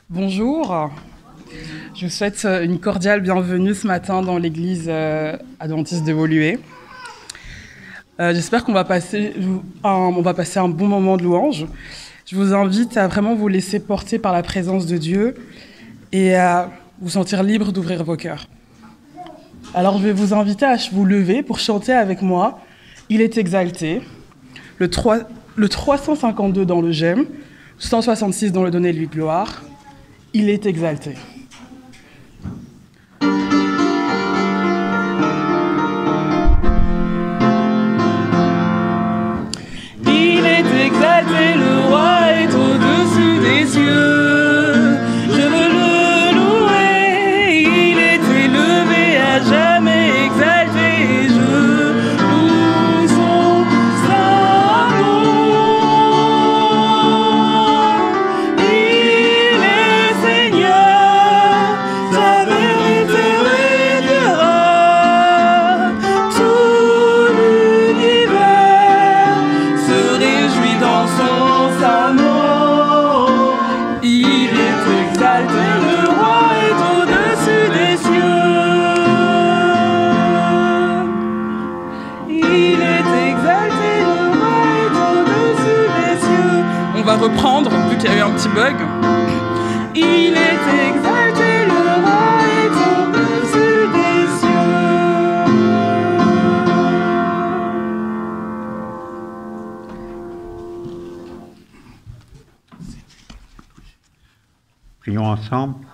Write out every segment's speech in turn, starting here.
Bonjour, je vous souhaite une cordiale bienvenue ce matin dans l'église adventiste de Woluwe. J'espère qu'on va passer un bon moment de louange. Je vous invite à vraiment vous laisser porter par la présence de Dieu et à vous sentir libre d'ouvrir vos cœurs. Alors je vais vous inviter à vous lever pour chanter avec moi « Il est exalté », le 352 dans le J'aime, 166 dans le Donnez-lui gloire. Il est exalté. Il est exalté, le roi est au-dessus des cieux. Je veux le louer, il est élevé à jamais exalté. Et je loue son saint nom. Il est Seigneur, sa vérité régnera. Tout l'univers se réjouit dans son saint nom. Il est exalté, le roi est au-dessus des cieux. Il est exalté, le roi est au-dessus des cieux. On va reprendre, vu qu'il y a eu un petit bug. Il est exalté, le roi est au-dessus des cieux. Prions ensemble.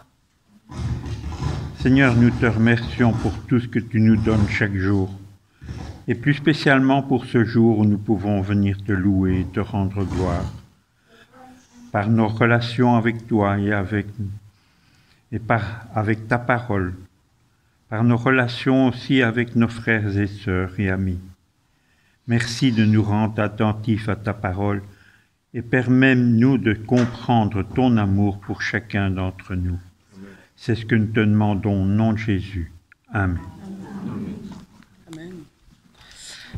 Seigneur, nous te remercions pour tout ce que tu nous donnes chaque jour, et plus spécialement pour ce jour où nous pouvons venir te louer et te rendre gloire, par nos relations avec toi et avec ta parole, par nos relations aussi avec nos frères et sœurs et amis. Merci de nous rendre attentifs à ta parole et permets-nous de comprendre ton amour pour chacun d'entre nous. C'est ce que nous te demandons au nom de Jésus. Amen. Amen.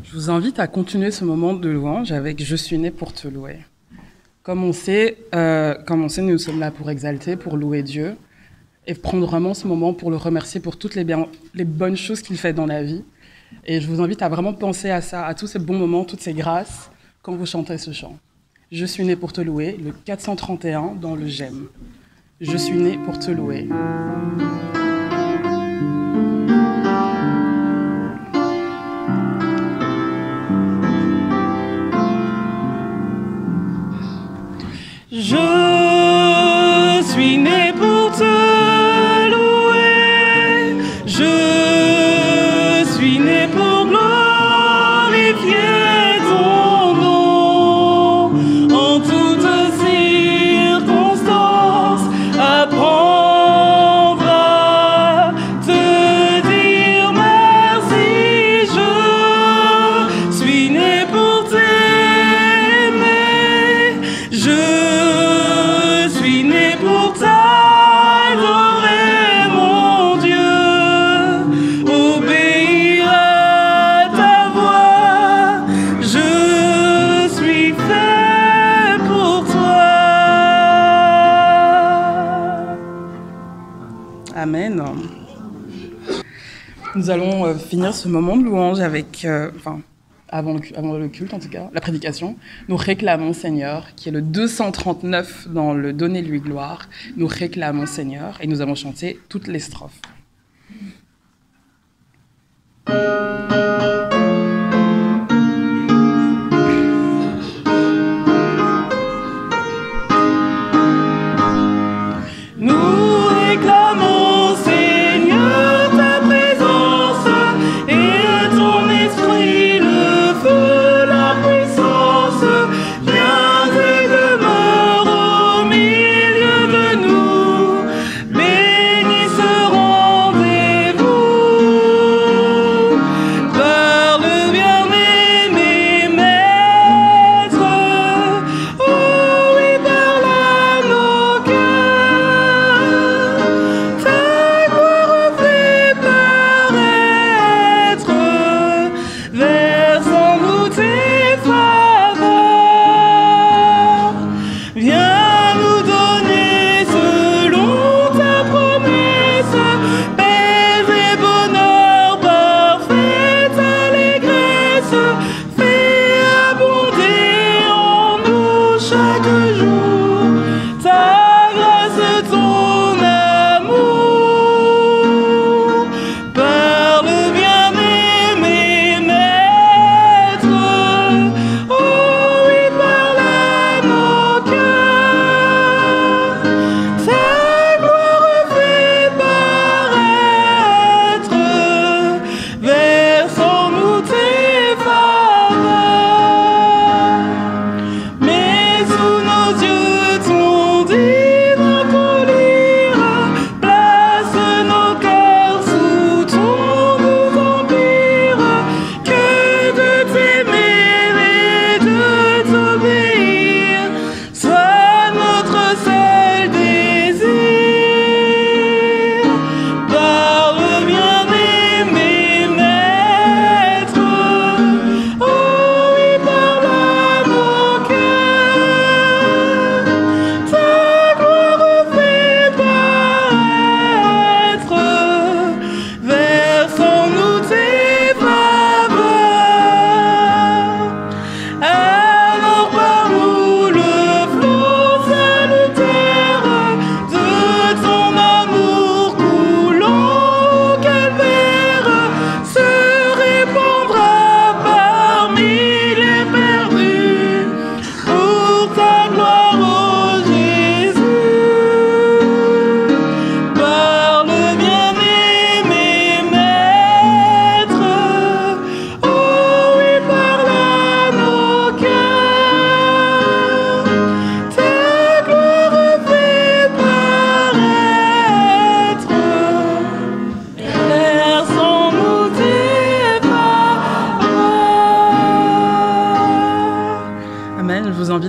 Je vous invite à continuer ce moment de louange avec « Je suis né pour te louer ». Comme on sait, nous sommes là pour exalter, pour louer Dieu et prendre vraiment ce moment pour le remercier pour toutes les bonnes choses qu'il fait dans la vie. Et je vous invite à vraiment penser à ça, à tous ces bons moments, toutes ces grâces quand vous chantez ce chant. Je suis né pour te louer, le 431 dans le J'aime. Je suis né pour te louer. Je suis né pour te louer. Je suis né pour glorifier ton nom. En toutes circonstances, apprendre à te dire merci. Je suis né pour t'aimer. Je suis né pour t'adorer, mon Dieu, obéir à ta voix. Je suis fait pour toi. Amen. Nous allons finir ce moment de louange avec, avant le culte en tout cas, la prédication. Nous réclamons Seigneur, qui est le 239 dans le Donnez-lui gloire. Nous réclamons Seigneur et nous avons chanté toutes les strophes. Nous réclamons Seigneur ta présence et ton esprit, le feu, la puissance. Viens et demeure au milieu de nous. Bénis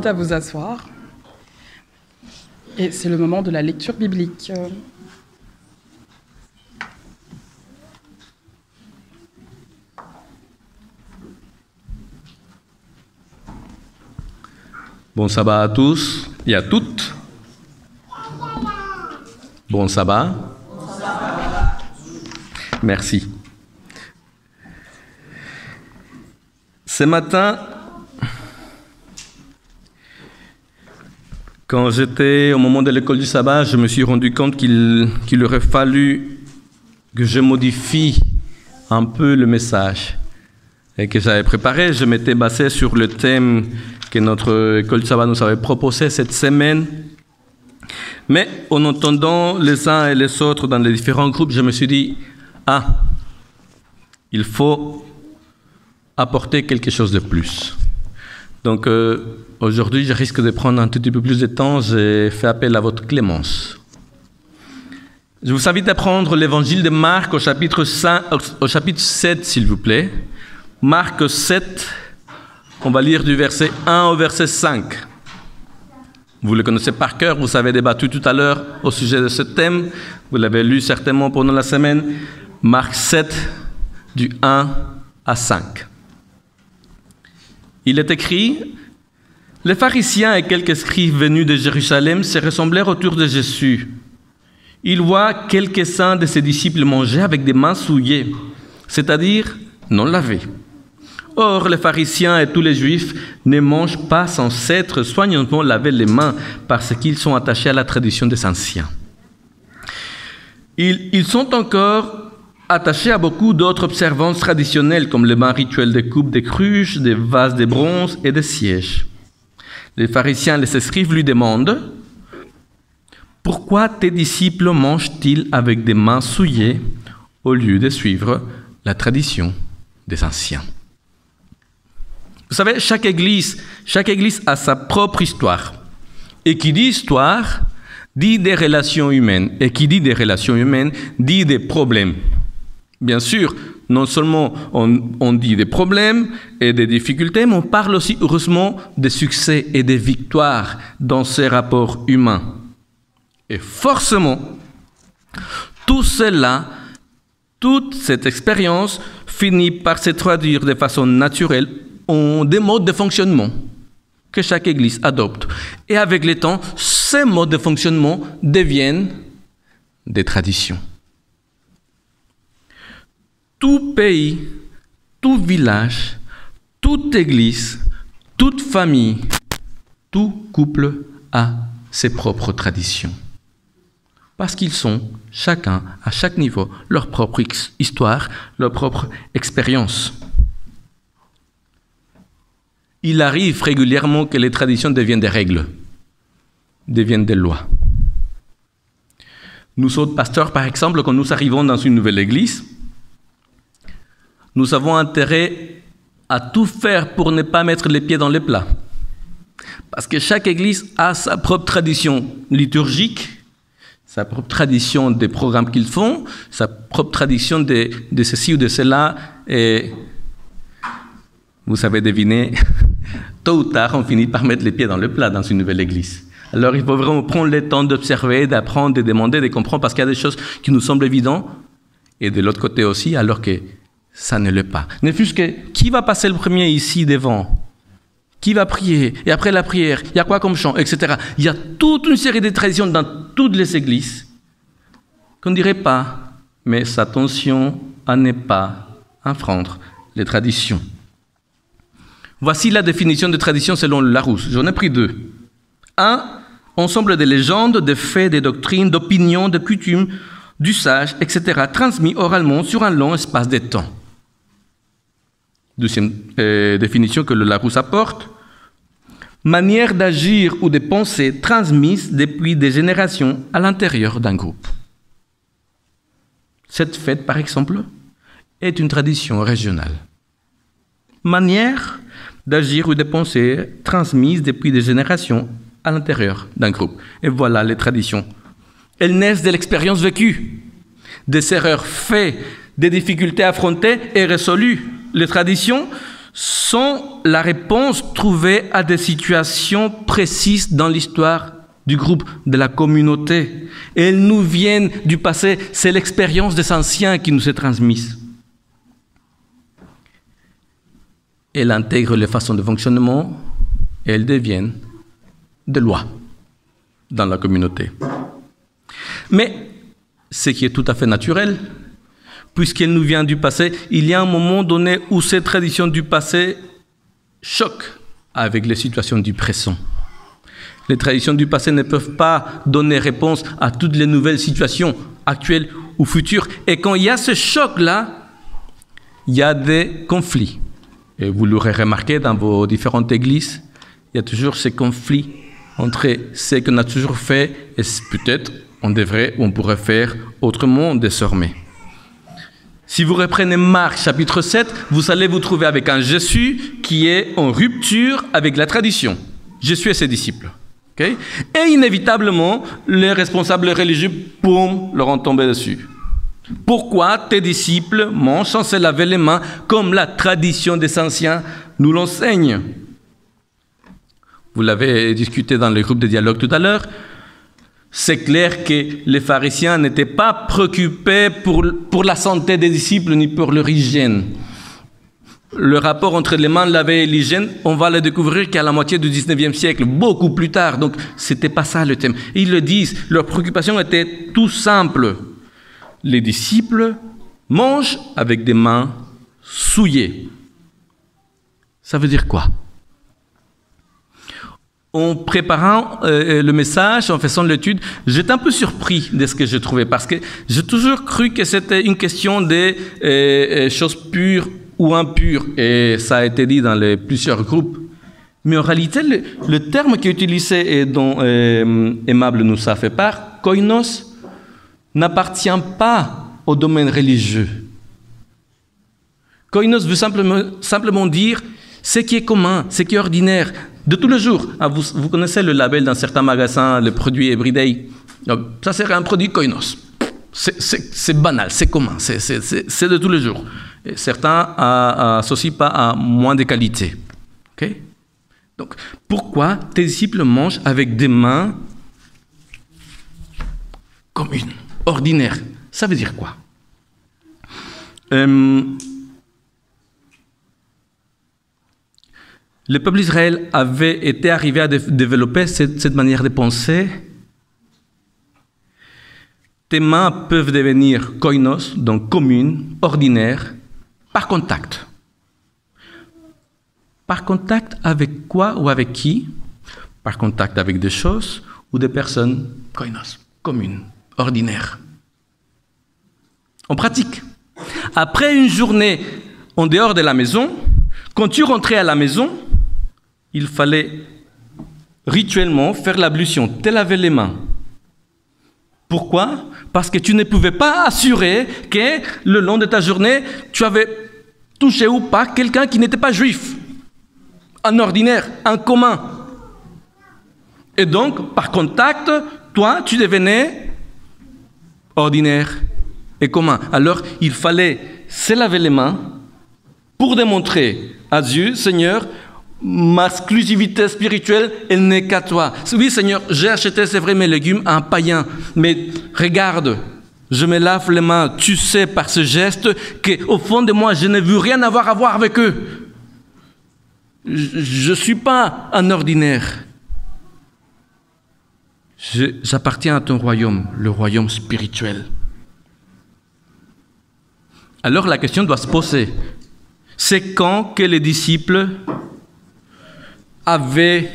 à vous asseoir. Et c'est le moment de la lecture biblique. Bon sabbat à tous et à toutes. Bon sabbat. Merci. Ce matin, quand j'étais au moment de l'école du sabbat, je me suis rendu compte qu'il aurait fallu que je modifie un peu le message et que j'avais préparé. Je m'étais basé sur le thème que notre école du sabbat nous avait proposé cette semaine. Mais en entendant les uns et les autres dans les différents groupes, je me suis dit, il faut apporter quelque chose de plus. Donc aujourd'hui, je risque de prendre un tout petit peu plus de temps. J'ai fait appel à votre clémence. Je vous invite à prendre l'évangile de Marc au chapitre 7, s'il vous plaît. Marc 7, on va lire du verset 1 au verset 5. Vous le connaissez par cœur, vous avez débattu tout à l'heure au sujet de ce thème. Vous l'avez lu certainement pendant la semaine. Marc 7, du 1 à 5. Il est écrit, « Les pharisiens et quelques scribes venus de Jérusalem se ressemblèrent autour de Jésus. Ils voient quelques-uns de ses disciples manger avec des mains souillées, c'est-à-dire non lavées. Or, les pharisiens et tous les juifs ne mangent pas sans s'être soigneusement lavé les mains parce qu'ils sont attachés à la tradition des anciens. Ils sont encore attachés à beaucoup d'autres observances traditionnelles comme le bain rituel des coupes, des cruches, des vases de bronze et des sièges. Les pharisiens et les scribes lui demandent « Pourquoi tes disciples mangent-ils avec des mains souillées au lieu de suivre la tradition des anciens ?» Vous savez, chaque église a sa propre histoire. Et qui dit histoire, dit des relations humaines. Et qui dit des relations humaines, dit des problèmes. Bien sûr, non seulement on dit des problèmes et des difficultés, mais on parle aussi, heureusement, des succès et des victoires dans ces rapports humains. Et forcément, tout cela, toute cette expérience finit par se traduire de façon naturelle ont des modes de fonctionnement que chaque église adopte. Et avec le temps, ces modes de fonctionnement deviennent des traditions. Tout pays, tout village, toute église, toute famille, tout couple a ses propres traditions. Parce qu'ils sont, chacun, à chaque niveau, leur propre histoire, leur propre expérience. Il arrive régulièrement que les traditions deviennent des règles, deviennent des lois. Nous autres pasteurs, par exemple, quand nous arrivons dans une nouvelle église, nous avons intérêt à tout faire pour ne pas mettre les pieds dans les plats. Parce que chaque église a sa propre tradition liturgique, sa propre tradition des programmes qu'ils font, sa propre tradition de ceci ou de cela. Et vous savez deviner, tôt ou tard, on finit par mettre les pieds dans le plat dans une nouvelle église. Alors il faut vraiment prendre le temps d'observer, d'apprendre, de demander, de comprendre, parce qu'il y a des choses qui nous semblent évidentes, et de l'autre côté aussi, alors que ça ne l'est pas. Ne fût-ce que, qui va passer le premier ici devant? Qui va prier? Et après la prière, il y a quoi comme chant, etc. Il y a toute une série de traditions dans toutes les églises qu'on ne dirait pas, mais attention à ne pas enfreindre les traditions. Voici la définition de tradition selon le Larousse. J'en ai pris deux. 1. Ensemble de légendes, de faits, de doctrines, d'opinions, de coutumes, d'usages, etc., transmis oralement sur un long espace de temps. Deuxième définition que le Larousse apporte. Manière d'agir ou de penser transmise depuis des générations à l'intérieur d'un groupe. Cette fête, par exemple, est une tradition régionale. Manière d'agir ou de penser transmise depuis des générations à l'intérieur d'un groupe. Et voilà les traditions. Elles naissent de l'expérience vécue, des erreurs faites, des difficultés affrontées et résolues. Les traditions sont la réponse trouvée à des situations précises dans l'histoire du groupe, de la communauté. Et elles nous viennent du passé. C'est l'expérience des anciens qui nous est transmise. Elles intègrent les façons de fonctionnement et elles deviennent des lois dans la communauté. Mais ce qui est tout à fait naturel, puisqu'elle nous vient du passé, il y a un moment donné où ces traditions du passé choquent avec les situations du présent. Les traditions du passé ne peuvent pas donner réponse à toutes les nouvelles situations actuelles ou futures. Et quand il y a ce choc-là, il y a des conflits. Et vous l'aurez remarqué dans vos différentes églises, il y a toujours ces conflits entre ce qu'on a toujours fait et peut-être on pourrait faire autrement désormais. Si vous reprenez Marc chapitre 7, vous allez vous trouver avec un Jésus qui est en rupture avec la tradition. Jésus et ses disciples. Okay? Et inévitablement, les responsables religieux, boum, leur ont tombé dessus. Pourquoi tes disciples mangent sans se laver les mains comme la tradition des anciens nous l'enseigne? Vous l'avez discuté dans le groupe de dialogue tout à l'heure. C'est clair que les pharisiens n'étaient pas préoccupés pour la santé des disciples ni pour leur hygiène. Le rapport entre les mains lavées et l'hygiène, on va le découvrir qu'à la moitié du 19e siècle, beaucoup plus tard. Donc, ce n'était pas ça le thème. Et ils le disent, leur préoccupation était tout simple. Les disciples mangent avec des mains souillées. Ça veut dire quoi? En préparant le message, en faisant l'étude, j'étais un peu surpris de ce que j'ai trouvé, parce que j'ai toujours cru que c'était une question de choses pures ou impures, et ça a été dit dans plusieurs groupes. Mais en réalité, le terme qui est utilisé et dont Aimable nous a fait part, koinos, n'appartient pas au domaine religieux. Koinos veut simplement dire ce qui est commun, ce qui est ordinaire, de tous les jours. Ah, vous connaissez le label dans certains magasins, les produits everyday. Donc, ça serait un produit koinos. C'est banal, c'est commun, c'est de tous les jours. Et certains associent pas à moins de qualité. Okay? Donc, pourquoi tes disciples mangent avec des mains communes, ordinaires? Ça veut dire quoi? Le peuple d'Israël avait été arrivé à développer cette manière de penser. Tes mains peuvent devenir koinos, donc communes, ordinaires, par contact. Par contact avec quoi ou avec qui? Par contact avec des choses ou des personnes koinos, communes, ordinaires. En pratique, après une journée en dehors de la maison, quand tu rentrais à la maison, il fallait rituellement faire l'ablution, te laver les mains. Pourquoi? Parce que tu ne pouvais pas assurer que le long de ta journée, tu avais touché ou pas quelqu'un qui n'était pas juif, un ordinaire, un commun. Et donc, par contact, toi, tu devenais ordinaire et commun. Alors, il fallait se laver les mains pour démontrer à Dieu, Seigneur, ma exclusivité spirituelle, elle n'est qu'à toi. Oui, Seigneur, j'ai acheté, c'est vrai, mes légumes à un païen, mais regarde, je me lave les mains, tu sais par ce geste qu'au fond de moi, je ne veux rien avoir à voir avec eux. Je ne suis pas un ordinaire. J'appartiens à ton royaume, le royaume spirituel. Alors la question doit se poser. C'est quand que les disciples avaient,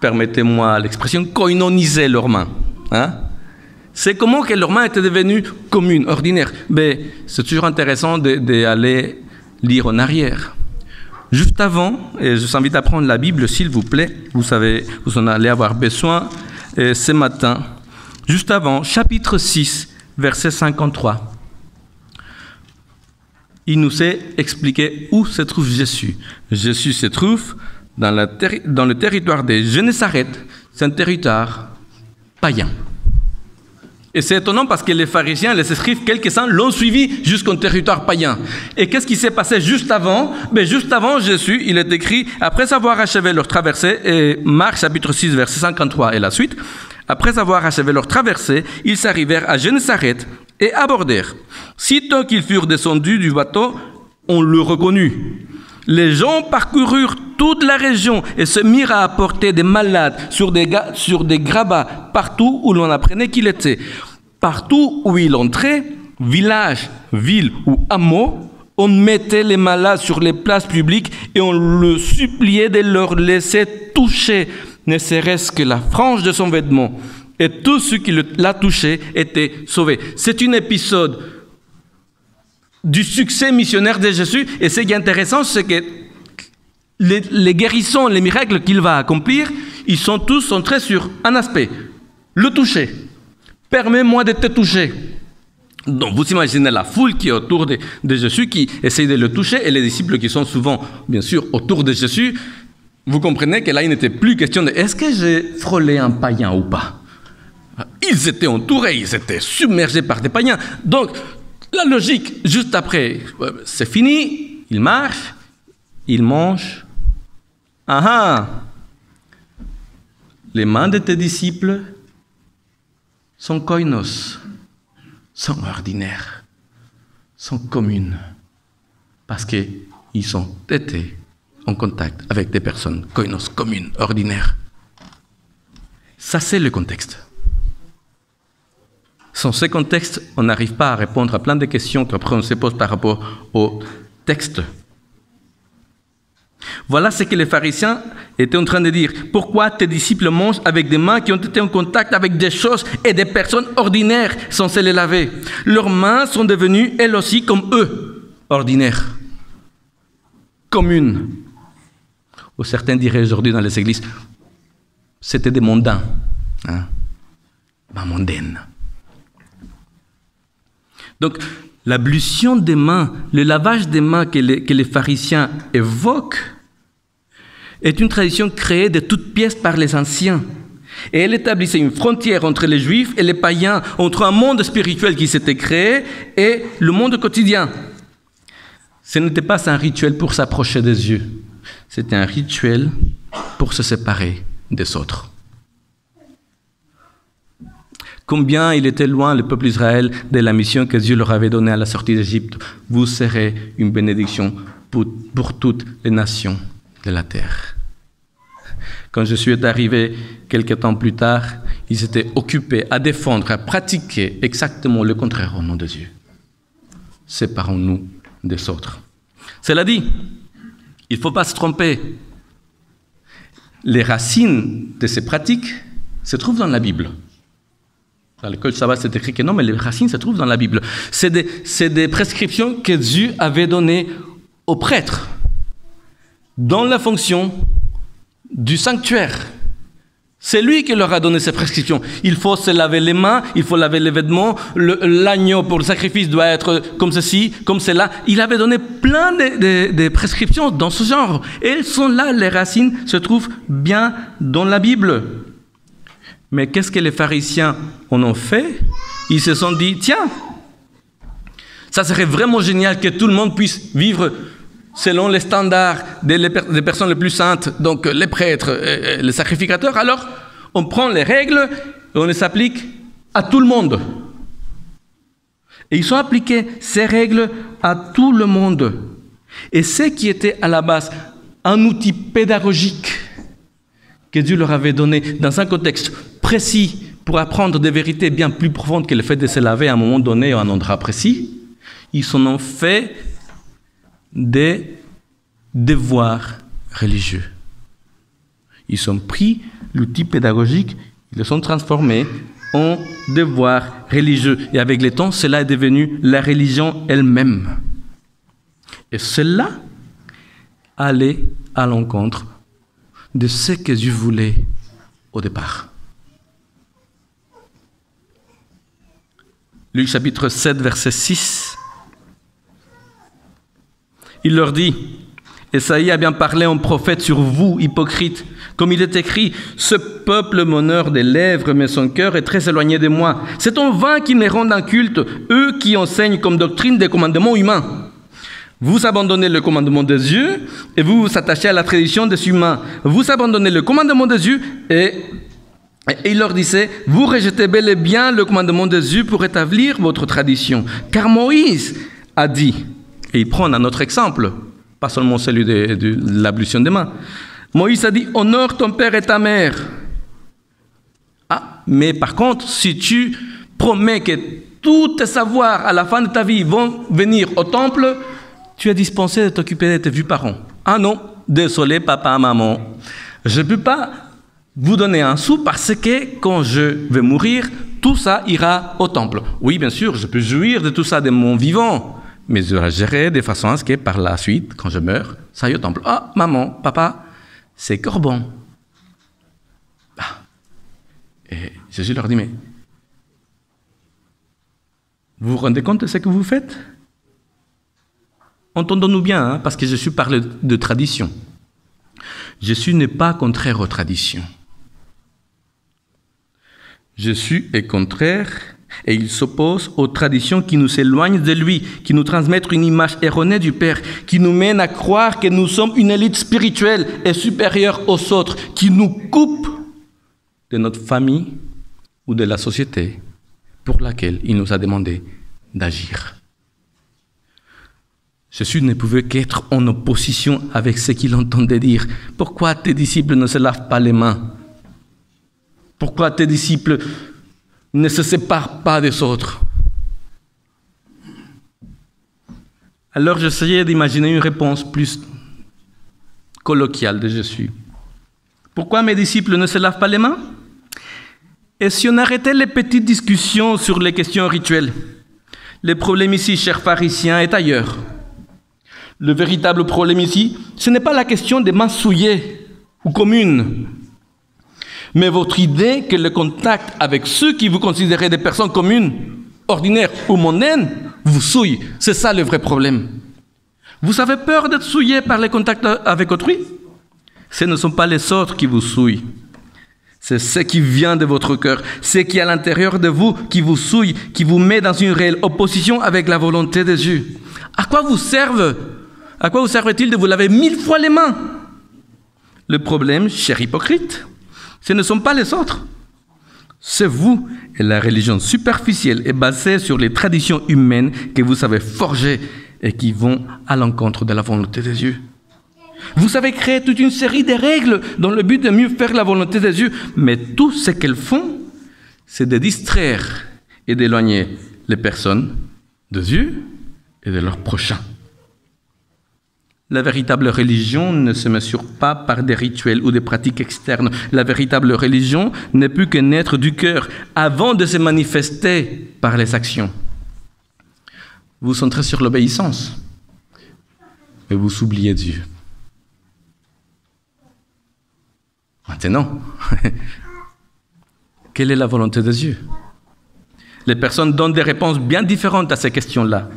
permettez-moi l'expression, koinonisé leurs mains. Hein? C'est comment que leurs mains étaient devenues communes, ordinaires. Mais c'est toujours intéressant d'aller lire en arrière. Juste avant, et je vous invite à prendre la Bible, s'il vous plaît, vous en allez avoir besoin ce matin. Juste avant, chapitre 6, verset 53. Il nous est expliqué où se trouve Jésus. Jésus se trouve dans le territoire de Génézareth, c'est un territoire païen. Et c'est étonnant parce que les pharisiens, les scribes, quelques-uns l'ont suivi jusqu'au territoire païen. Et qu'est-ce qui s'est passé juste avant? Juste avant Jésus, il est écrit, après avoir achevé leur traversée, et Marc chapitre 6, verset 53 et la suite, après avoir achevé leur traversée, ils arrivèrent à Gennesaret et abordèrent. Sitôt qu'ils furent descendus du bateau, on le reconnut. Les gens parcoururent toute la région et se mirent à apporter des malades sur des grabats partout où l'on apprenait qu'il était. Partout où il entrait, village, ville ou hameau, on mettait les malades sur les places publiques et on le suppliait de leur laisser toucher, ne serait-ce que la frange de son vêtement. Et tous ceux qui l'a touché étaient sauvés. C'est un épisode du succès missionnaire de Jésus. Et ce qui est intéressant, c'est que les guérissons, les miracles qu'il va accomplir, ils sont tous centrés sur un aspect, le toucher. Permets-moi de te toucher. Donc vous imaginez la foule qui est autour de Jésus, qui essaye de le toucher, et les disciples qui sont souvent, bien sûr, autour de Jésus. Vous comprenez que là, il n'était plus question de « est-ce que j'ai frôlé un païen ou pas ?» Ils étaient entourés, ils étaient submergés par des païens. Donc, la logique, juste après, c'est fini, il marche, il mange. Les mains de tes disciples sont koinos, sont ordinaires, sont communes, parce qu'ils ont été en contact avec des personnes koinos, communes, ordinaires. Ça, c'est le contexte. Sans ce contexte, on n'arrive pas à répondre à plein de questions qu'après on se pose par rapport au texte. Voilà ce que les pharisiens étaient en train de dire. Pourquoi tes disciples mangent avec des mains qui ont été en contact avec des choses et des personnes ordinaires sans se les laver? Leurs mains sont devenues, elles aussi, comme eux, ordinaires, communes. Ou certains diraient aujourd'hui dans les églises, c'était des mondains, mondaines. Donc, l'ablution des mains, le lavage des mains que les pharisiens évoquent est une tradition créée de toutes pièces par les anciens. Et elle établissait une frontière entre les juifs et les païens, entre un monde spirituel qui s'était créé et le monde quotidien. Ce n'était pas un rituel pour s'approcher des dieux, c'était un rituel pour se séparer des autres. Combien il était loin, le peuple d'Israël, de la mission que Dieu leur avait donnée à la sortie d'Égypte. Vous serez une bénédiction pour toutes les nations de la terre. Quand Jésus est arrivé quelque temps plus tard, ils étaient occupés à défendre, à pratiquer exactement le contraire au nom de Dieu. Séparons-nous des autres. Cela dit, il ne faut pas se tromper. Les racines de ces pratiques se trouvent dans la Bible. Dans l'école sabbat, c'est écrit que non, mais les racines se trouvent dans la Bible. C'est des prescriptions que Dieu avait données aux prêtres dans la fonction du sanctuaire. C'est lui qui leur a donné ces prescriptions. Il faut se laver les mains, il faut laver les vêtements, l'agneau pour le sacrifice doit être comme ceci, comme cela. Il avait donné plein de prescriptions dans ce genre. Et elles sont là, les racines se trouvent bien dans la Bible. Mais qu'est-ce que les pharisiens en ont fait? Ils se sont dit, tiens, ça serait vraiment génial que tout le monde puisse vivre selon les standards des personnes les plus saintes, donc les prêtres, les sacrificateurs. Alors, on prend les règles et on les applique à tout le monde. Et ils ont appliqué ces règles à tout le monde. Et ce qui était à la base un outil pédagogique que Dieu leur avait donné dans un contexte précis pour apprendre des vérités bien plus profondes que le fait de se laver à un moment donné ou à un endroit précis, ils en ont fait des devoirs religieux. Ils ont pris l'outil pédagogique, ils le ont transformé en devoirs religieux. Et avec le temps, cela est devenu la religion elle-même. Et cela allait à l'encontre de ce que Dieu voulait au départ. Luc chapitre 7, verset 6. Il leur dit, Esaïe a bien parlé en prophète sur vous, hypocrites. Comme il est écrit, « Ce peuple m'honore des lèvres, mais son cœur est très éloigné de moi. C'est en vain qu'ils me rendent un culte, eux qui enseignent comme doctrine des commandements humains. Vous abandonnez le commandement des Dieu et vous vous attachez à la tradition des humains. Vous abandonnez le commandement des Dieu et il leur disait, vous rejetez bel et bien le commandement des Dieu pour établir votre tradition. Car Moïse a dit, et il prend un autre exemple, pas seulement celui de l'ablution des mains. Moïse a dit, honore ton père et ta mère. Ah, mais par contre, si tu promets que tous tes savoirs à la fin de ta vie vont venir au temple, tu es dispensé de t'occuper de tes vieux parents. Ah non, désolé papa, maman, je ne peux pas vous donner un sou parce que quand je vais mourir, tout ça ira au temple. Oui, bien sûr, je peux jouir de tout ça de mon vivant, mais je vais gérer de façon à ce que par la suite, quand je meurs, ça aille au temple. Ah, maman, papa, c'est Corban. Ah. Et Jésus leur dit, mais vous vous rendez compte de ce que vous faites? Entendons-nous bien, hein, parce que Jésus parle de tradition. Jésus n'est pas contraire aux traditions. Jésus est contraire et il s'oppose aux traditions qui nous éloignent de lui, qui nous transmettent une image erronée du Père, qui nous mènent à croire que nous sommes une élite spirituelle et supérieure aux autres, qui nous coupent de notre famille ou de la société pour laquelle il nous a demandé d'agir. Jésus ne pouvait qu'être en opposition avec ce qu'il entendait dire. Pourquoi tes disciples ne se lavent pas les mains? Pourquoi tes disciples ne se séparent pas des autres? Alors j'essayais d'imaginer une réponse plus colloquiale de Jésus. Pourquoi mes disciples ne se lavent pas les mains? Et si on arrêtait les petites discussions sur les questions rituelles? Le problème ici, chers pharisiens, est ailleurs. Le véritable problème ici, ce n'est pas la question des mains souillées ou communes, mais votre idée que le contact avec ceux qui vous considérez des personnes communes, ordinaires ou mondaines, vous souille. C'est ça le vrai problème. Vous avez peur d'être souillé par les contacts avec autrui? Ce ne sont pas les autres qui vous souillent. C'est ce qui vient de votre cœur, ce qui est à l'intérieur de vous qui vous souille, qui vous met dans une réelle opposition avec la volonté de Dieu. À quoi vous servait-il de vous laver 1000 fois les mains? Le problème, cher hypocrite, ce ne sont pas les autres. C'est vous et la religion superficielle est basée sur les traditions humaines que vous avez forgées et qui vont à l'encontre de la volonté de Dieu. Vous avez créé toute une série de règles dans le but de mieux faire la volonté de Dieu, mais tout ce qu'elles font, c'est de distraire et d'éloigner les personnes de Dieu et de leurs prochains. La véritable religion ne se mesure pas par des rituels ou des pratiques externes. La véritable religion n'est plus que naître du cœur avant de se manifester par les actions. Vous vous centrez sur l'obéissance et vous oubliez Dieu. Maintenant, quelle est la volonté de Dieu? Les personnes donnent des réponses bien différentes à ces questions-là.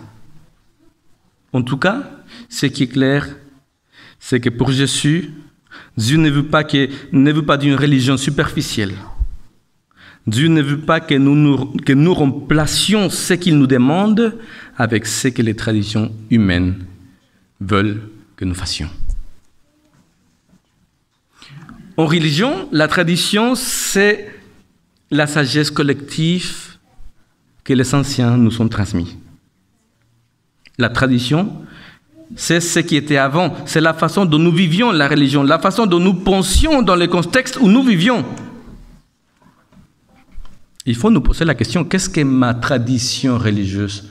En tout cas, ce qui est clair, c'est que pour Jésus, Dieu ne veut pas d'une religion superficielle. Dieu ne veut pas que nous remplacions ce qu'il nous demande avec ce que les traditions humaines veulent que nous fassions. En religion, la tradition, c'est la sagesse collective que les anciens nous ont transmise. La tradition, c'est ce qui était avant. C'est la façon dont nous vivions la religion, la façon dont nous pensions dans le contexte où nous vivions. Il faut nous poser la question, qu'est-ce que ma tradition religieuse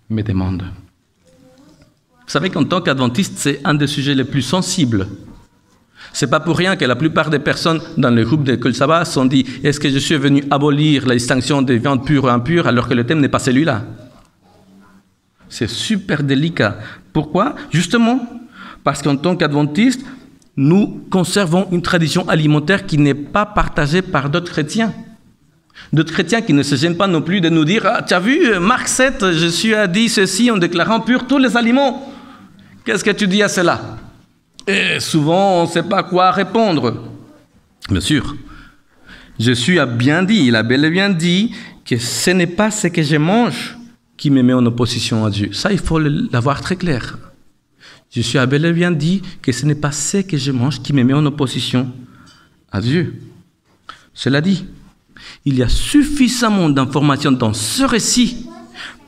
me demande? Vous savez qu'en tant qu'adventiste, c'est un des sujets les plus sensibles. Ce n'est pas pour rien que la plupart des personnes dans le groupe de Kol Sabbat sont dit « Est-ce que je suis venu abolir la distinction des viandes pures et impures alors que le thème n'est pas celui-là » C'est super délicat. Pourquoi? Justement, parce qu'en tant qu'adventistes, nous conservons une tradition alimentaire qui n'est pas partagée par d'autres chrétiens. D'autres chrétiens qui ne se gênent pas non plus de nous dire « Ah, tu as vu, Marc 7, Jésus a dit ceci en déclarant pur tous les aliments. Qu'est-ce que tu dis à cela ?» Et souvent, on ne sait pas quoi répondre. Bien sûr, Jésus a bien dit, il a bel et bien dit que ce n'est pas ce que je mange qui me met en opposition à Dieu. Ça, il faut l'avoir très clair. Jésus a bel et bien dit que ce n'est pas ce que je mange qui me met en opposition à Dieu. Cela dit, il y a suffisamment d'informations dans ce récit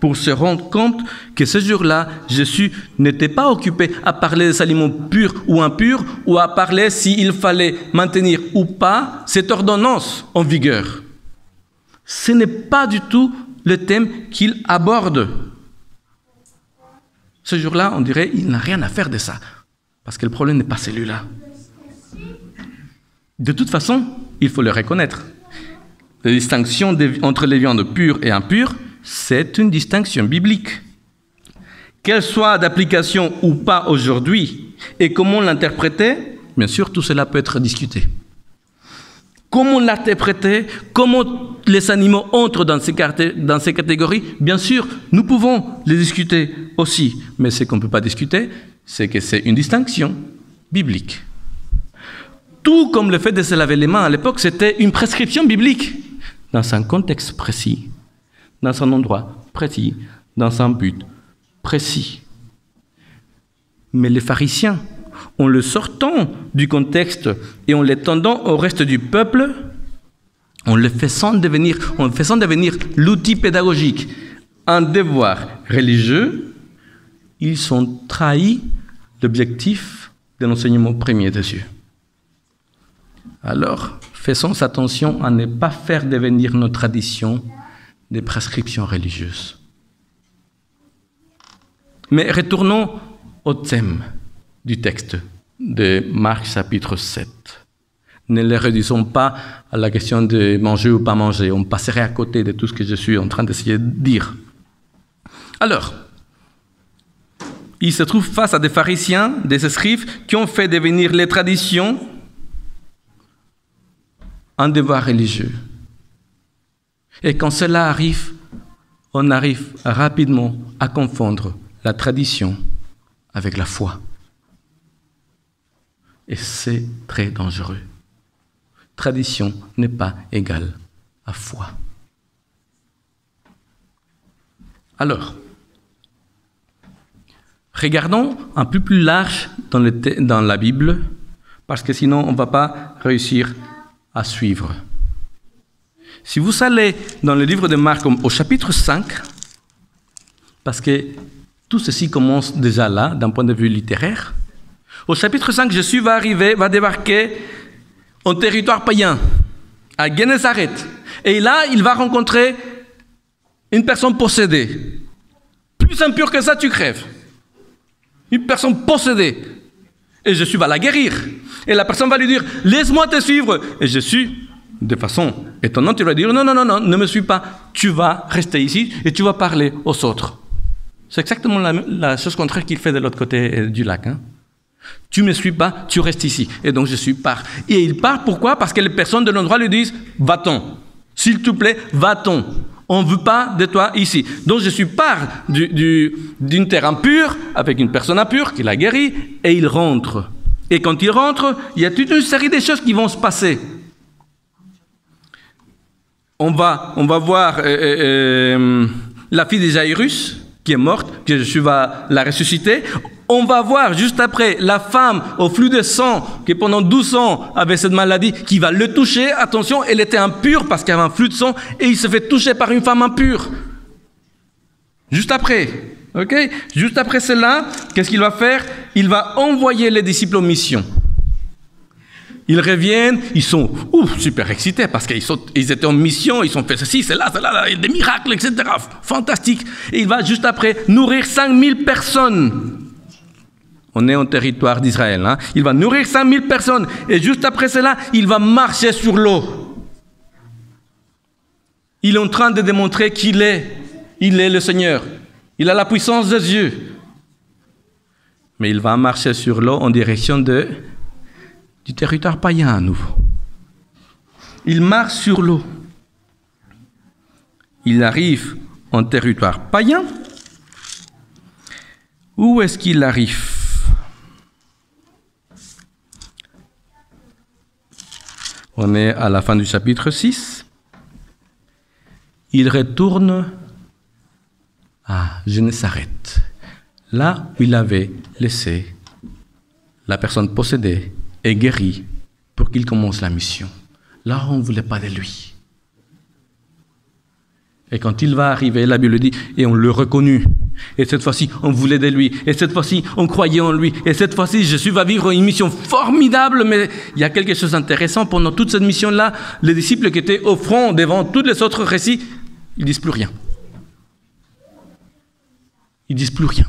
pour se rendre compte que ce jour-là, Jésus n'était pas occupé à parler des aliments purs ou impurs, ou à parler s'il fallait maintenir ou pas cette ordonnance en vigueur. Ce n'est pas du tout le thème qu'il aborde. Ce jour-là, on dirait qu'il n'a rien à faire de ça, parce que le problème n'est pas celui-là. De toute façon, il faut le reconnaître. La distinction entre les viandes pures et impures, c'est une distinction biblique. Qu'elle soit d'application ou pas aujourd'hui, et comment l'interpréter, bien sûr, tout cela peut être discuté. Comment l'interpréter, comment les animaux entrent dans ces catégories, bien sûr, nous pouvons les discuter aussi. Mais ce qu'on ne peut pas discuter, c'est que c'est une distinction biblique. Tout comme le fait de se laver les mains à l'époque, c'était une prescription biblique, dans un contexte précis, dans un endroit précis, dans un but précis. Mais les pharisiens, en le sortant du contexte et en l'étendant au reste du peuple, en faisant devenir l'outil pédagogique, un devoir religieux, ils ont trahi l'objectif de l'enseignement premier de Dieu. Alors, faisons attention à ne pas faire devenir nos traditions des prescriptions religieuses. Mais retournons au thème du texte de Marc chapitre 7. Ne le réduisons pas à la question de manger ou pas manger. On passerait à côté de tout ce que je suis en train d'essayer de dire. Alors, il se trouve face à des pharisiens, des scribes, qui ont fait devenir les traditions un devoir religieux. Et quand cela arrive, on arrive rapidement à confondre la tradition avec la foi. Et c'est très dangereux. Tradition n'est pas égale à foi. Alors, regardons un peu plus large dans la Bible, parce que sinon on ne va pas réussir à suivre. Si vous allez dans le livre de Marc au chapitre 5, parce que tout ceci commence déjà là, d'un point de vue littéraire, au chapitre 5, Jésus va débarquer en territoire païen, à Génézareth. Et là, il va rencontrer une personne possédée. Plus impure que ça, tu crèves. Une personne possédée. Et Jésus va la guérir. Et la personne va lui dire, laisse-moi te suivre. Et Jésus, de façon étonnante, il va dire, non, ne me suis pas. Tu vas rester ici et tu vas parler aux autres. C'est exactement la chose contraire qu'il fait de l'autre côté du lac. Hein. Tu ne me suis pas, tu restes ici. Et donc Jésus part. Et il part pourquoi? Parce que les personnes de l'endroit lui disent, va-t'en. S'il te plaît, va-t'en. On ne veut pas de toi ici. Donc Jésus part d'une terre impure avec une personne impure qui l'a guéri et il rentre. Et quand il rentre, il y a toute une série de choses qui vont se passer. On va voir la fille de Jairus qui est morte, que Jésus va la ressusciter. On va voir juste après la femme au flux de sang qui pendant 12 ans avait cette maladie qui va le toucher. Attention, elle était impure parce qu'il y avait un flux de sang et il se fait toucher par une femme impure. Juste après. Ok? Juste après cela, qu'est-ce qu'il va faire? Il va envoyer les disciples en mission. Ils reviennent, ils sont super excités parce qu'ils étaient en mission, ils ont fait ceci, cela, des miracles, etc. Fantastique. Et il va juste après nourrir 5000 personnes. On est en territoire d'Israël. Hein? Il va nourrir 5000 personnes. Et juste après cela, il va marcher sur l'eau. Il est en train de démontrer qu'il est le Seigneur. Il a la puissance de Dieu. Mais il va marcher sur l'eau en direction du territoire païen à nouveau. Il marche sur l'eau. Il arrive en territoire païen. Où est-ce qu'il arrive? On est à la fin du chapitre 6. Il retourne à Génésaret, là où il avait laissé la personne possédée et guérie pour qu'il commence la mission. Là, on ne voulait pas de lui. Et quand il va arriver, la Bible dit, et on le reconnut. Et cette fois-ci, on voulait de lui. Et cette fois-ci, on croyait en lui. Et cette fois-ci, Jésus va vivre une mission formidable. Mais il y a quelque chose d'intéressant. Pendant toute cette mission-là, les disciples qui étaient au front devant tous les autres récits, ils ne disent plus rien. Ils ne disent plus rien.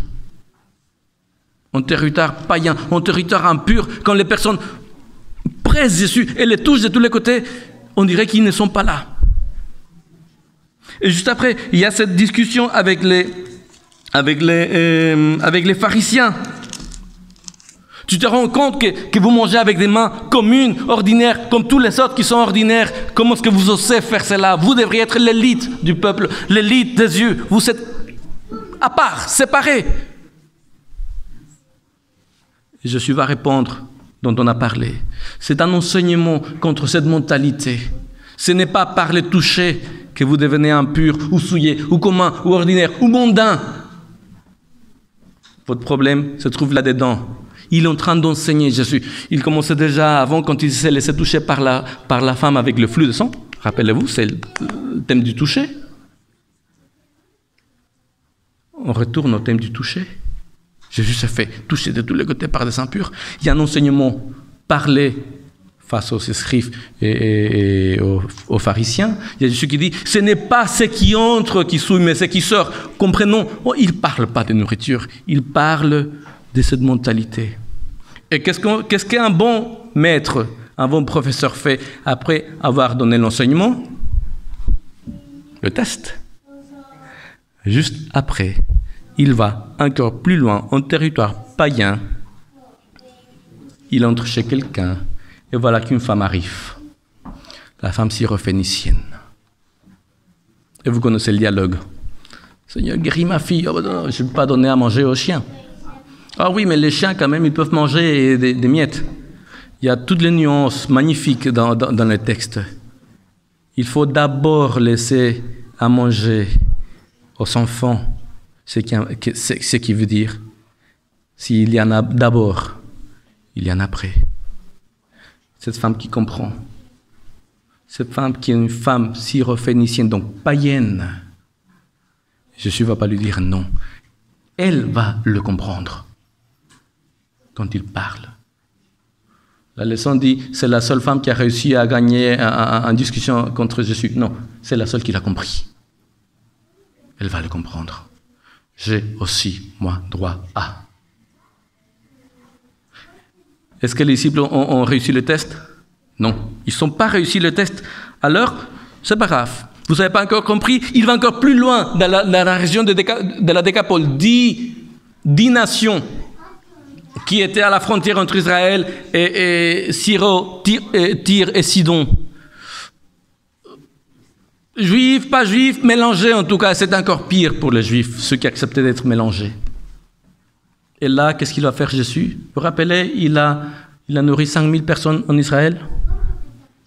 En territoire païen, en territoire impur, quand les personnes pressent Jésus et les touchent de tous les côtés, on dirait qu'ils ne sont pas là. Et juste après, il y a cette discussion avec les pharisiens. Tu te rends compte que vous mangez avec des mains communes, ordinaires, comme tous les autres qui sont ordinaires. Comment est-ce que vous osez faire cela? Vous devriez être l'élite du peuple, l'élite des yeux. Vous êtes à part, séparés. Et Jésus va répondre, dont on a parlé. C'est un enseignement contre cette mentalité. Ce n'est pas par le toucher que vous devenez impur, ou souillé, ou commun, ou ordinaire, ou mondain. Votre problème se trouve là-dedans. Il est en train d'enseigner Jésus. Il commençait déjà avant, quand il s'est laissé toucher par la femme avec le flux de sang. Rappelez-vous, c'est le thème du toucher. On retourne au thème du toucher. Jésus s'est fait toucher de tous les côtés par des impurs. Il y a un enseignement parlé face aux scribes et aux pharisiens. Il y a Jésus qui dit, ce n'est pas ce qui entre qui souille, mais ce qui sort. Comprenons, il ne parle pas de nourriture, il parle de cette mentalité. Et qu'est-ce qu'un bon maître, un bon professeur fait après avoir donné l'enseignement? Le test. Juste après, il va encore plus loin, en territoire païen. Il entre chez quelqu'un. Et voilà qu'une femme arrive, la femme syrophénicienne. Et vous connaissez le dialogue. Seigneur, guéris ma fille. Oh, non, je ne peux pas donner à manger aux chiens. Ah oui, mais les chiens, quand même, ils peuvent manger des miettes. Il y a toutes les nuances magnifiques dans le texte. Il faut d'abord laisser à manger aux enfants ce qui veut dire, s'il y en a d'abord, il y en a après. Cette femme qui comprend, cette femme qui est une femme syrophénicienne, donc païenne, Jésus ne va pas lui dire non. Elle va le comprendre quand il parle. La leçon dit, c'est la seule femme qui a réussi à gagner en discussion contre Jésus. Non, c'est la seule qui l'a compris. Elle va le comprendre. J'ai aussi, moi, droit à. Est-ce que les disciples ont réussi le test? Non, ils ne sont pas réussi le test. Alors, c'est pas grave. Vous n'avez pas encore compris? Il va encore plus loin dans la région de la Décapole. 10 nations qui étaient à la frontière entre Israël et Syro, Tyr et Sidon. Juifs, pas juifs, mélangés en tout cas. C'est encore pire pour les juifs, ceux qui acceptaient d'être mélangés. Et là, qu'est-ce qu'il va faire Jésus? Vous vous rappelez, il a nourri 5000 personnes en Israël.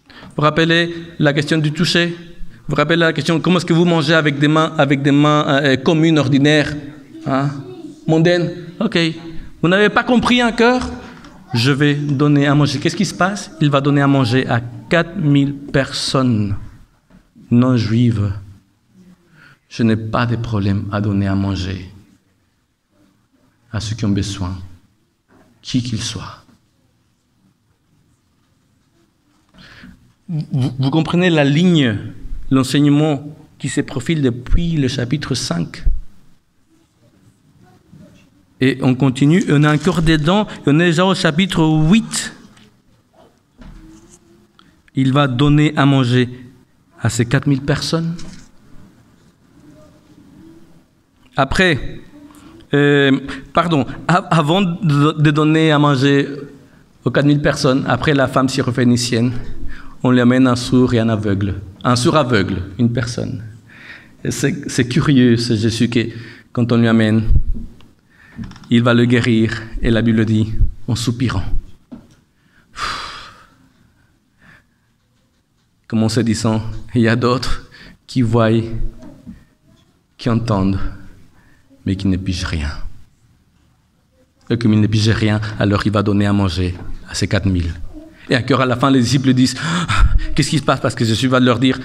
Vous vous rappelez la question du toucher? Vous vous rappelez la question, comment est-ce que vous mangez avec des mains communes, ordinaires, hein? Mondaines? Ok. Vous n'avez pas compris encore? Je vais donner à manger. Qu'est-ce qui se passe? Il va donner à manger à 4000 personnes non juives. Je n'ai pas de problème à donner à manger à ceux qui ont besoin, qui qu'ils soient. Vous comprenez la ligne, l'enseignement qui se profile depuis le chapitre 5. Et on continue, on est encore dedans, on est déjà au chapitre 8. Il va donner à manger à ces 4000 personnes. Après, avant de donner à manger aux 4000 personnes, après la femme syrophénicienne, on lui amène un sourd et un aveugle. Un sourd aveugle, une personne. Et c'est curieux, c'est Jésus qui, quand on lui amène, il va le guérir, et la Bible dit, en soupirant. comme en se disant, il y a d'autres qui voient, qui entendent, mais qui ne pigent rien. Et comme il ne pige rien, alors il va donner à manger à ces 4000. Et encore à la fin, les disciples disent, qu'est-ce qui se passe? Parce que Jésus va leur dire,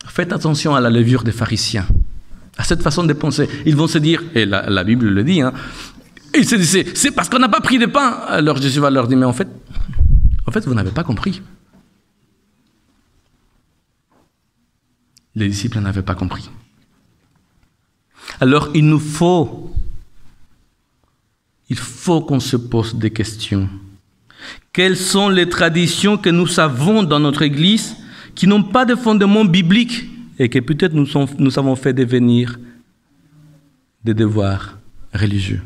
faites attention à la levure des pharisiens, à cette façon de penser. Ils vont se dire, et la Bible le dit, ils se disent, c'est parce qu'on n'a pas pris de pain. Alors Jésus va leur dire, mais en fait, vous n'avez pas compris. Les disciples n'avaient pas compris. Alors il faut qu'on se pose des questions. Quelles sont les traditions que nous avons dans notre Église qui n'ont pas de fondement biblique et que peut-être nous avons fait devenir des devoirs religieux?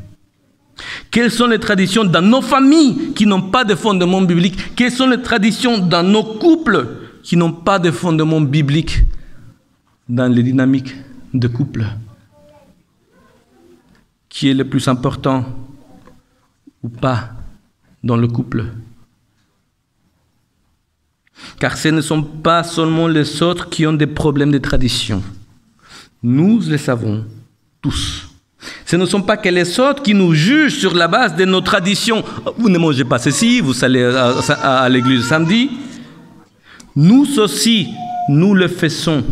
Quelles sont les traditions dans nos familles qui n'ont pas de fondement biblique? Quelles sont les traditions dans nos couples qui n'ont pas de fondement biblique dans les dynamiques de couple? Qui est le plus important ou pas dans le couple? Car ce ne sont pas seulement les autres qui ont des problèmes de tradition. Nous les savons tous. Ce ne sont pas que les autres qui nous jugent sur la base de nos traditions. Vous ne mangez pas ceci, vous allez à l'église samedi. Nous aussi, nous le faisons.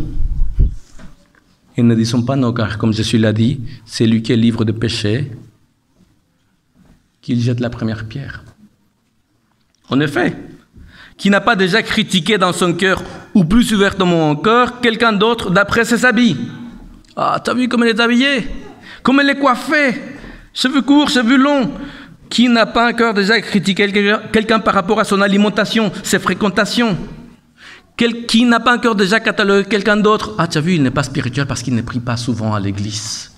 Et ne disons pas non, car comme Jésus l'a dit, c'est lui qui est libre de péché, qu'il jette la première pierre. En effet, qui n'a pas déjà critiqué dans son cœur, ou plus ouvertement encore, quelqu'un d'autre d'après ses habits? Ah, t'as vu comme elle est habillée? Comme elle est coiffée? Cheveux courts, cheveux longs? Qui n'a pas encore déjà critiqué quelqu'un par rapport à son alimentation, ses fréquentations? Qui n'a pas encore déjà catalogué quelqu'un d'autre? Ah, tu as vu, il n'est pas spirituel parce qu'il ne prie pas souvent à l'église.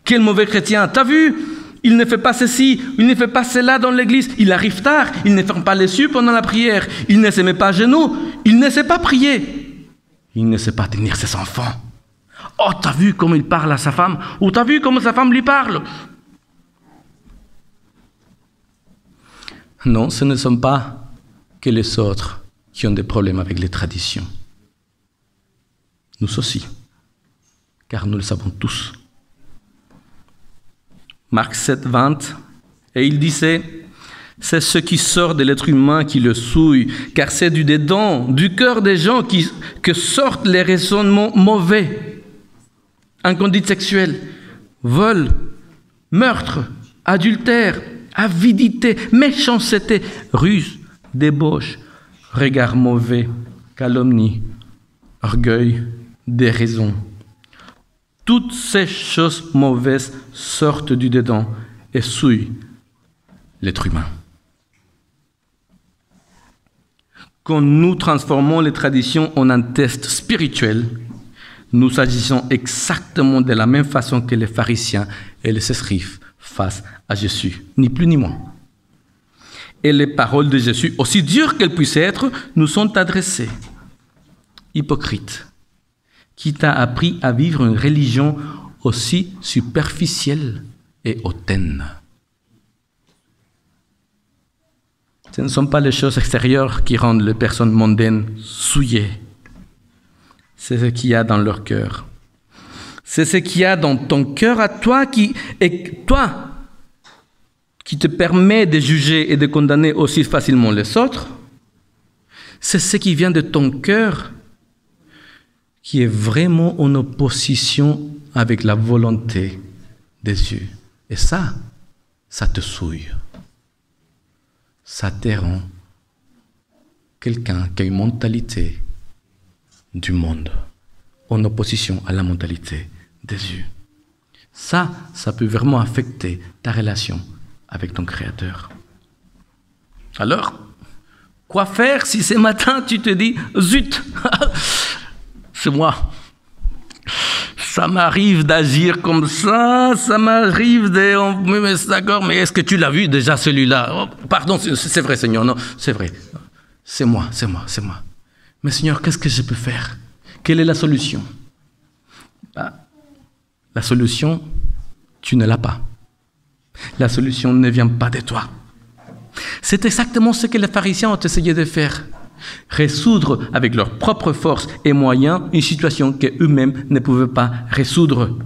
Quel mauvais chrétien! Tu as vu, il ne fait pas ceci, il ne fait pas cela dans l'église. Il arrive tard, il ne ferme pas les yeux pendant la prière. Il ne se met pas à genoux, il ne sait pas prier. Il ne sait pas tenir ses enfants. Oh, tu as vu comment il parle à sa femme? Ou tu as vu comment sa femme lui parle? Non, ce ne sont pas que les autres qui ont des problèmes avec les traditions. Nous aussi, car nous le savons tous. Marc 7, 20, et il disait, c'est ce qui sort de l'être humain qui le souille, car c'est du dedans, du cœur des gens que sortent les raisonnements mauvais, inconduite sexuelle, vol, meurtre, adultère, avidité, méchanceté, ruse, débauche, regard mauvais, calomnie, orgueil, déraison. Toutes ces choses mauvaises sortent du dedans et souillent l'être humain. Quand nous transformons les traditions en un test spirituel, nous agissons exactement de la même façon que les pharisiens et les scribes face à Jésus, ni plus ni moins. Et les paroles de Jésus, aussi dures qu'elles puissent être, nous sont adressées. Hypocrite, qui t'a appris à vivre une religion aussi superficielle et hautaine. Ce ne sont pas les choses extérieures qui rendent les personnes mondaines souillées. C'est ce qu'il y a dans leur cœur. C'est ce qu'il y a dans ton cœur à toi qui te permet de juger et de condamner aussi facilement les autres. C'est ce qui vient de ton cœur qui est vraiment en opposition avec la volonté des Dieu. Et ça te souille. Ça te rend quelqu'un qui a une mentalité du monde en opposition à la mentalité des Dieu. Ça peut vraiment affecter ta relation avec ton Créateur. Alors, quoi faire si ce matin tu te dis « Zut, c'est moi. Ça m'arrive d'agir comme ça, ça m'arrive de... Mais c'est d'accord, mais est-ce que tu l'as vu déjà celui-là? Oh, pardon, c'est vrai Seigneur, non, c'est vrai. C'est moi. Mais Seigneur, qu'est-ce que je peux faire? Quelle est la solution? La solution, tu ne l'as pas. La solution ne vient pas de toi. C'est exactement ce que les pharisiens ont essayé de faire. résoudre avec leurs propres forces et moyens une situation qu'eux-mêmes ne pouvaient pas résoudre.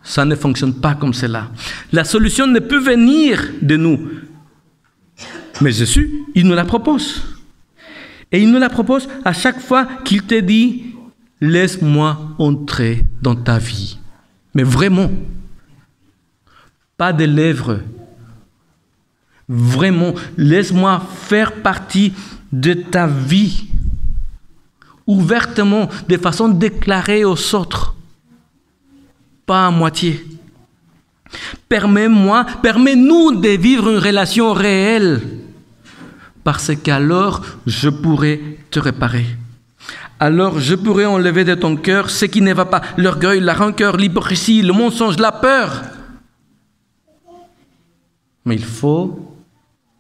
Ça ne fonctionne pas comme cela. La solution ne peut venir de nous. Mais Jésus, il nous la propose. Et il nous la propose à chaque fois qu'il te dit « Laisse-moi entrer dans ta vie ». Mais vraiment, pas des lèvres. Vraiment, laisse-moi faire partie de ta vie, ouvertement, de façon déclarée aux autres, pas à moitié. Permets-nous de vivre une relation réelle, parce qu'alors je pourrai te réparer. Alors je pourrai enlever de ton cœur ce qui ne va pas, l'orgueil, la rancœur, l'hypocrisie, le mensonge, la peur. Mais il faut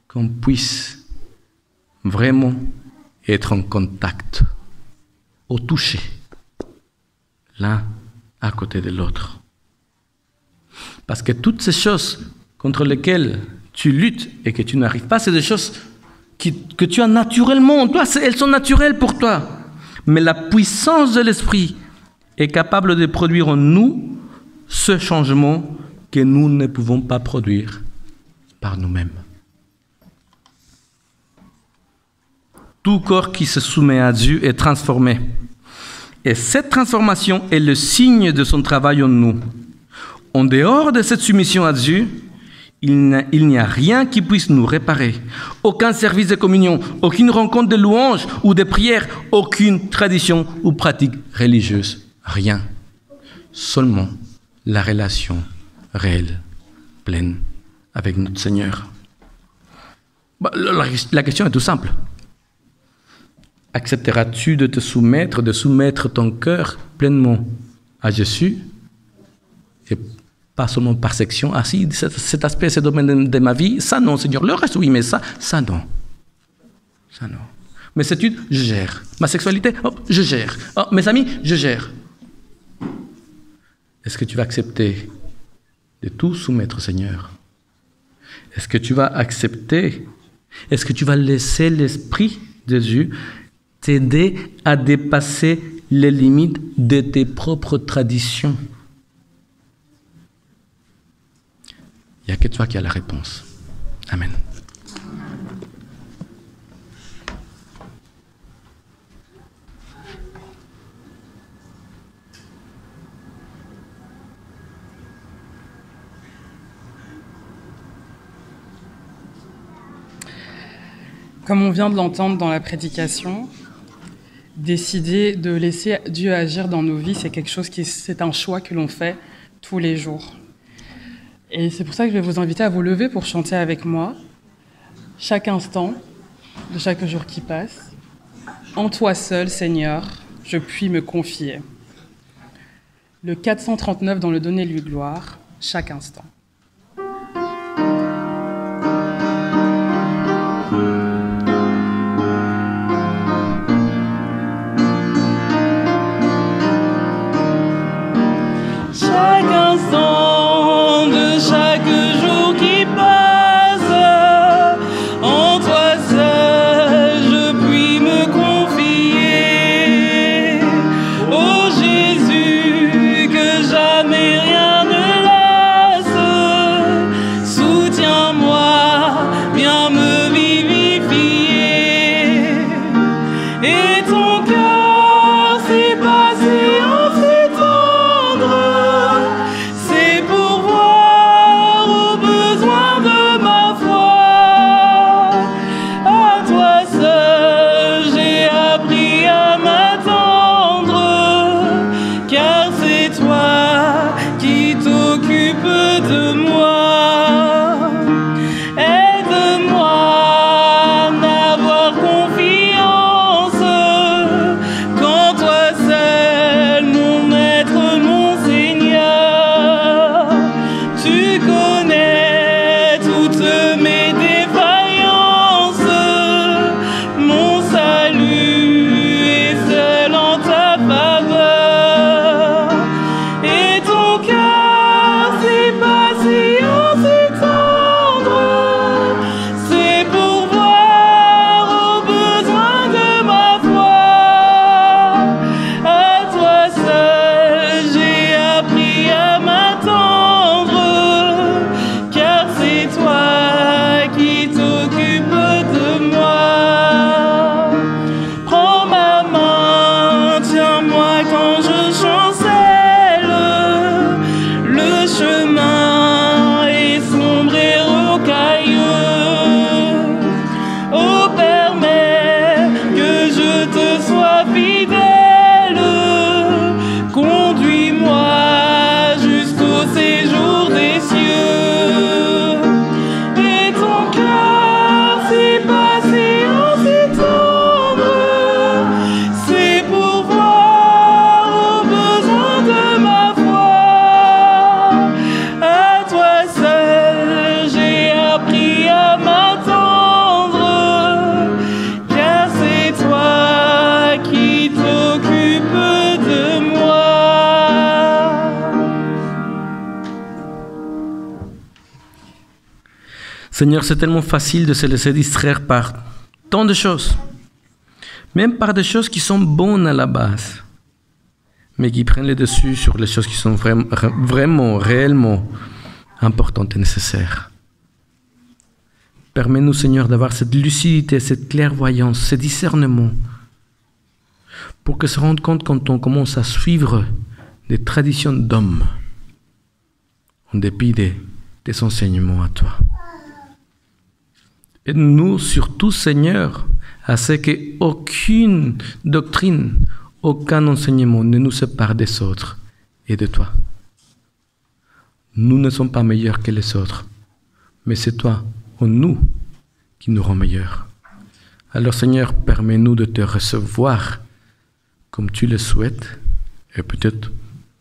qu'on puisse vraiment être en contact, au toucher, l'un à côté de l'autre. Parce que toutes ces choses contre lesquelles tu luttes et que tu n'arrives pas, c'est des choses que tu as naturellement en toi, elles sont naturelles pour toi. Mais la puissance de l'Esprit est capable de produire en nous ce changement que nous ne pouvons pas produire par nous-mêmes. Tout corps qui se soumet à Dieu est transformé. Et cette transformation est le signe de son travail en nous. En dehors de cette soumission à Dieu, il n'y a rien qui puisse nous réparer. Aucun service de communion, aucune rencontre de louange ou de prière, aucune tradition ou pratique religieuse. Rien. Seulement la relation réelle, pleine avec notre Seigneur. La question est tout simple. Accepteras-tu de soumettre ton cœur pleinement à Jésus et pas seulement par section? Ah si, cet aspect, ce domaine de ma vie, ça non, Seigneur. Le reste, oui, mais ça non. Ça non. Mes études, je gère. Ma sexualité, je gère. Mes amis, je gère. Est-ce que tu vas accepter de tout soumettre, Seigneur? Est-ce que tu vas accepter? Est-ce que tu vas laisser l'Esprit de Dieu t'aider à dépasser les limites de tes propres traditions? Il n'y a que toi qui as la réponse. Amen. Comme on vient de l'entendre dans la prédication, décider de laisser Dieu agir dans nos vies, c'est un choix que l'on fait tous les jours. Et c'est pour ça que je vais vous inviter à vous lever pour chanter avec moi, chaque instant de chaque jour qui passe. En toi seul, Seigneur, je puis me confier. Le 439 dans le Donnez-lui gloire, chaque instant. C'est pour voir aux besoins de ma Seigneur, c'est tellement facile de se laisser distraire par tant de choses, même par des choses qui sont bonnes à la base, mais qui prennent le dessus sur les choses qui sont vraiment, réellement importantes et nécessaires. Permets-nous, Seigneur, d'avoir cette lucidité, cette clairvoyance, ce discernement, pour que se rende compte quand on commence à suivre des traditions d'hommes, en dépit des enseignements à toi. Aide-nous surtout, Seigneur, à ce qu'aucune doctrine, aucun enseignement ne nous sépare des autres et de toi. Nous ne sommes pas meilleurs que les autres, mais c'est toi, en nous, qui nous rend meilleurs. Alors, Seigneur, permets-nous de te recevoir comme tu le souhaites, et peut-être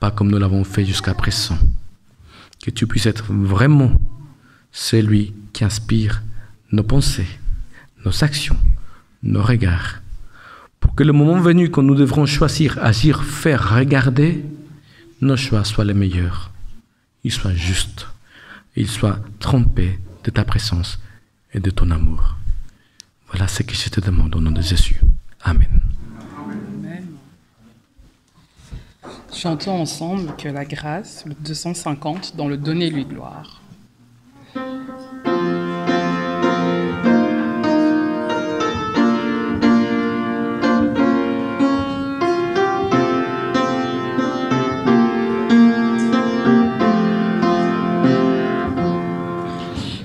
pas comme nous l'avons fait jusqu'à présent. Que tu puisses être vraiment celui qui inspire nos pensées, nos actions, nos regards, pour que le moment venu quand nous devrons choisir, agir, faire, regarder, nos choix soient les meilleurs, ils soient justes, ils soient trempés de ta présence et de ton amour. Voilà ce que je te demande au nom de Jésus. Amen. Amen. Chantons ensemble que la grâce, le 250, dans le Donnez-lui gloire.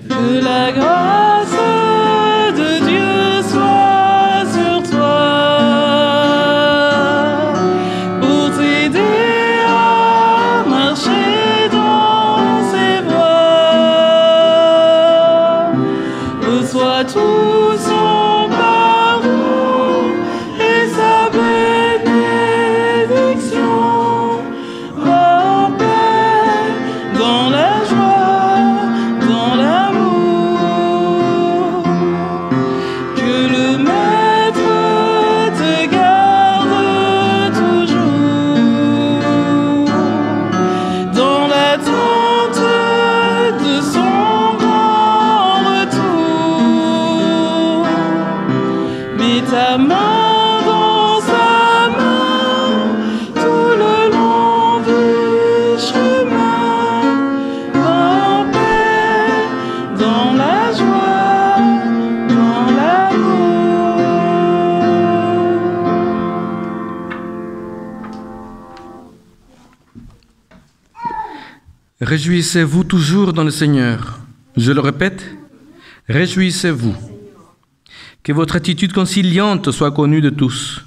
Que la grâce de Dieu soit sur toi pour t'aider à marcher dans ses voies. Reçois tout son pardon et sa bénédiction. Va en paix dans la joie, dans l'amour. Que le Maître te garde toujours dans l'attente de son grand retour. Mets ta main dans sa main tout le long du chemin. Va en paix dans la joie, dans l'amour. Réjouissez-vous toujours dans le Seigneur. Je le répète, réjouissez-vous. Que votre attitude conciliante soit connue de tous.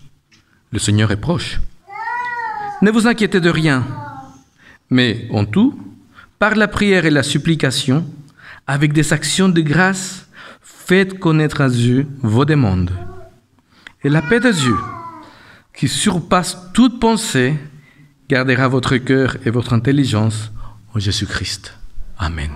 Le Seigneur est proche. Ne vous inquiétez de rien, mais en tout, par la prière et la supplication, avec des actions de grâce, faites connaître à Dieu vos demandes. Et la paix de Dieu, qui surpasse toute pensée, gardera votre cœur et votre intelligence en Jésus-Christ. Amen.